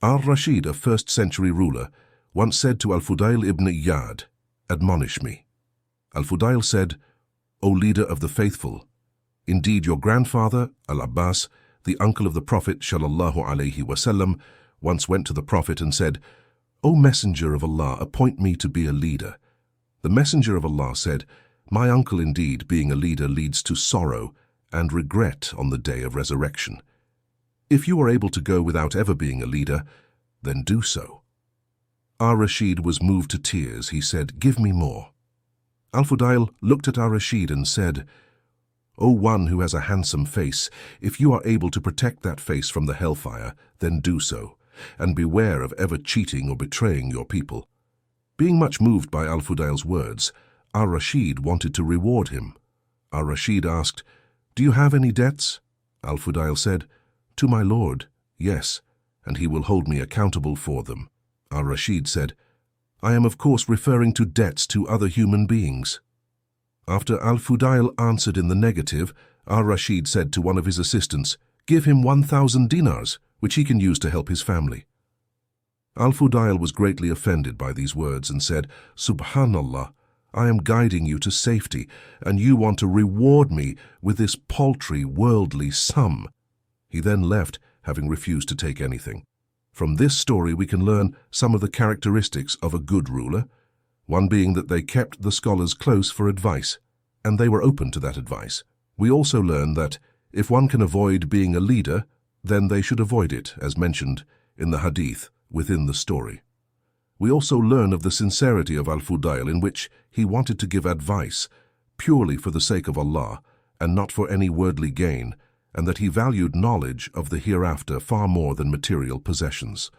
Ar-Rasheed, a first-century ruler, once said to al-Fudayl ibn Iyaad, "Admonish me." Al-Fudayl said, "O leader of the faithful, indeed your grandfather, Al-Abbaas, the uncle of the Prophet, shalallahu alaihi, wasallam, once went to the Prophet and said, 'O Messenger of Allah, appoint me to be a leader.' The Messenger of Allah said, 'My uncle indeed, being a leader, leads to sorrow and regret on the day of resurrection. If you are able to go without ever being a leader, then do so.'" Ar-Rasheed was moved to tears. He said, "Give me more." Al-Fudayl looked at Ar-Rasheed and said, "O one who has a handsome face, if you are able to protect that face from the hellfire, then do so, and beware of ever cheating or betraying your people." Being much moved by Al-Fudayl's words, Ar-Rasheed wanted to reward him. Ar-Rasheed asked, "Do you have any debts?" Al-Fudayl said, "To my Lord, yes, and he will hold me accountable for them." Ar-Rasheed said, "I am of course referring to debts to other human beings." After Al-Fudayl answered in the negative, Ar-Rasheed said to one of his assistants, "Give him 1,000 dinars, which he can use to help his family." Al-Fudayl was greatly offended by these words and said, "Subhanallah, I am guiding you to safety, and you want to reward me with this paltry worldly sum." He then left, having refused to take anything. From this story we can learn some of the characteristics of a good ruler, one being that they kept the scholars close for advice, and they were open to that advice. We also learn that if one can avoid being a leader, then they should avoid it, as mentioned in the hadith within the story. We also learn of the sincerity of Al-Fudayl, in which he wanted to give advice purely for the sake of Allah and not for any worldly gain, and that he valued knowledge of the hereafter far more than material possessions.